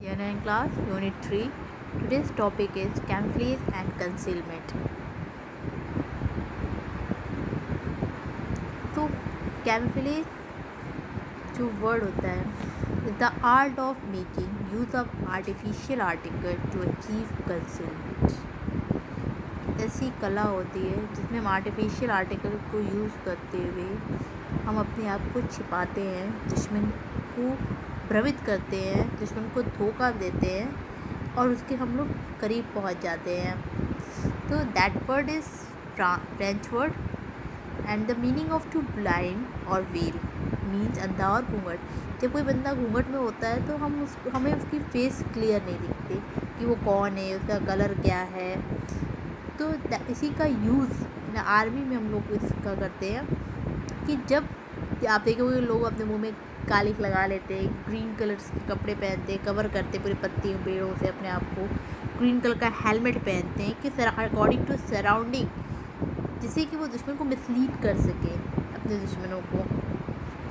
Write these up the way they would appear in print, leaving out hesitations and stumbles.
CNN class, Unit 3. Today's topic is camouflage and concealment. तो camouflage जो word होता है the art of making use of artificial article to achieve concealment. ऐसी कला होती है जिसमें हम आर्टिफिशियल आर्टिकल को यूज़ करते हुए हम अपने आप को छिपाते हैं, दुश्मन को भ्रमित करते हैं, दुश्मन को धोखा देते हैं और उसके हम लोग करीब पहुंच जाते हैं। तो that word is French word and the meaning of to blind और वेल मीन्स अंधा और घूंघट। जब कोई बंदा घूंघट में होता है तो हमें उसकी फेस क्लियर नहीं दिखती कि वो कौन है, उसका कलर क्या है। तो इसी का यूज़ आर्मी में हम लोग इसका करते हैं कि जब आप देखोगे लोग अपने मुंह में कालिक लगा लेते हैं, ग्रीन कलर्स के कपड़े पहनते हैं, कवर करते पूरी पत्तियों पेड़ों से अपने आप को, ग्रीन कलर का हेलमेट पहनते हैं कि अकॉर्डिंग टू सराउंडिंग, जिससे कि वो दुश्मन को मिसलीड कर सके अपने दुश्मनों को।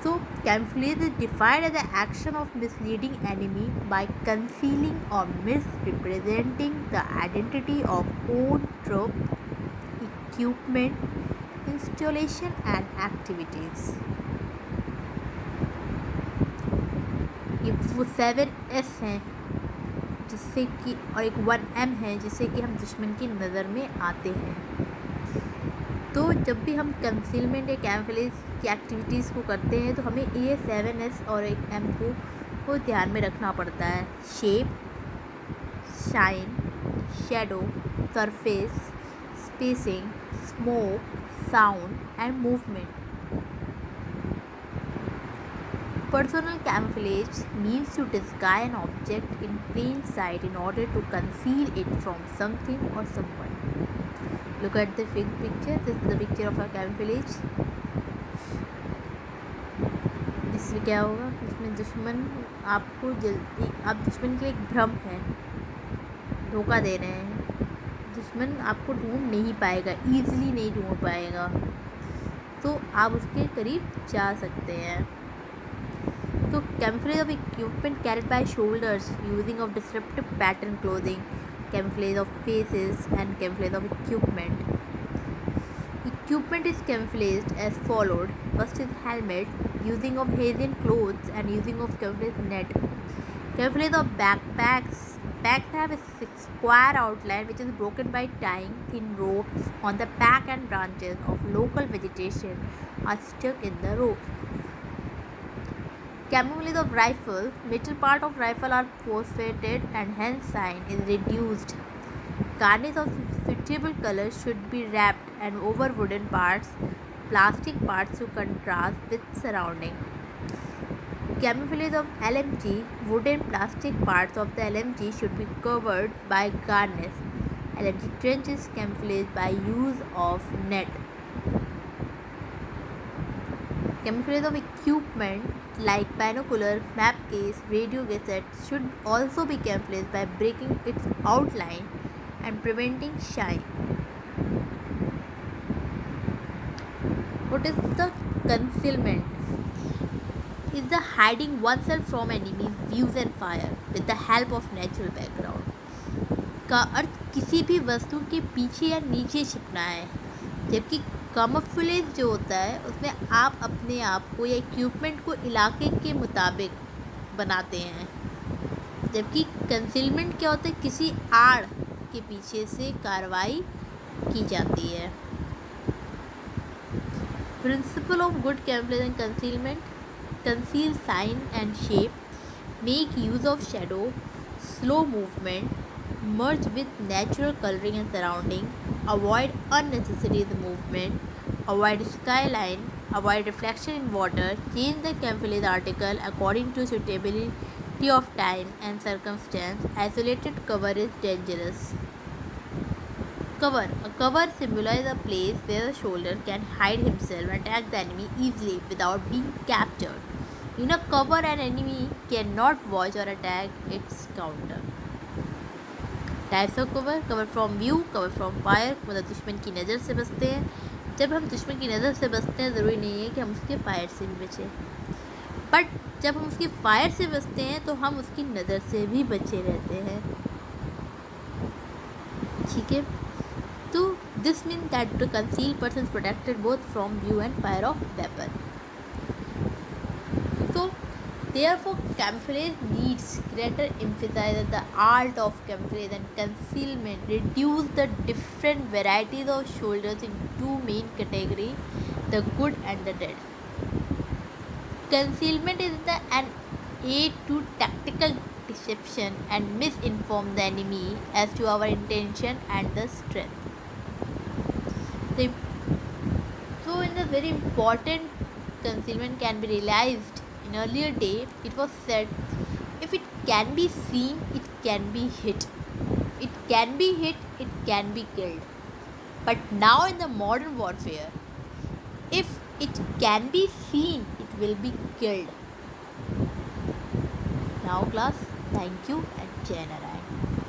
So camouflage is defined as the action of misleading enemy by concealing or misrepresenting the identity of own troop, equipment, installation and activities. ये वो 7S हैं जिससे कि और एक 1M है जिससे कि हम दुश्मन की नज़र में आते हैं। तो जब भी हम कंसीलमेंट या कैमोफ्लेज की एक्टिविटीज़ को करते हैं तो हमें ये 7S और एक M को ध्यान में रखना पड़ता है। Shape, shine, shadow, surface, spacing, smoke, sound and movement. Personal camouflage means to disguise an object in plain sight in order to conceal it from something or someone. Look at the picture. This is the picture of a camouflage. इसमें क्या होगा, इसमें दुश्मन आपको आप दुश्मन के लिए एक भ्रम है, धोखा दे रहे हैं। दुश्मन आपको ढूंढ नहीं पाएगा, ईजिली नहीं ढूंढ पाएगा, तो आप उसके करीब जा सकते हैं। तो camouflage of equipment carried by soldiers using of disruptive pattern clothing, camouflage of faces and camouflage of equipment. Equipment is camouflaged as followed. First is helmet, using of Hessian clothes and using of camouflage net. Camouflage of backpacks. Bags have a square outline which is broken by tying thin ropes on the back and branches of local vegetation are stuck in the rope. Camouflage of rifle. Metal part of rifle are phosphated and hence sign is reduced. Garnish of suitable color should be wrapped and over wooden parts, plastic parts to contrast with surrounding. Camouflage of LMG. Wooden plastic parts of the LMG should be covered by garnish. LMG trench is camouflaged by use of net. Camouflage of equipment like binocular, map case, radio cassette should also be camouflaged by breaking its outline and preventing shine. What is the concealment? Is the hiding oneself from enemies views and fire with the help of natural background. का अर्थ किसी भी वस्तु के पीछे या नीचे छिपना है, जबकि कैमोफ्लेज जो होता है उसमें आप अपने आप को या इक्विपमेंट को इलाके के मुताबिक बनाते हैं, जबकि कंसीलमेंट क्या होता है, किसी आड़ के पीछे से कार्रवाई की जाती है। Principle of good camouflage and concealment. Conceal sign and shape, make use of shadow, slow movement, merge with natural coloring and surrounding, avoid unnecessary movement, avoid skyline, avoid reflection in water, change the camouflage article according to suitability of time and circumstance. Isolated cover is dangerous. Cover. A cover symbolizes a place where the soldier can hide himself and attack the enemy easily without being captured. In a cover, an enemy cannot watch or attack its counter. Types of cover. Cover from view, cover from fire, मतलब दुश्मन की नज़र से बचते हैं। जब हम दुश्मन की नज़र से बचते हैं ज़रूरी नहीं है कि हम उसके फायर से भी बचें, बट जब हम उसकी फायर से बचते हैं तो हम उसकी नज़र से भी बचे रहते हैं, ठीक है। तो this mean that the conceal person protected both from view and fire of weapon. So therefore camouflage needs greater emphasis that the art of camouflage and concealment reduce the different varieties of soldiers in two main categories, the good and the dead. Concealment is an aid to tactical deception and misinform the enemy as to our intention and the strength. So in the very important concealment can be realized. In earlier day, it was said, if it can be seen, it can be hit. It can be hit, it can be killed. But now in the modern warfare, if it can be seen, it will be killed. Now class, thank you and Jai Narayan.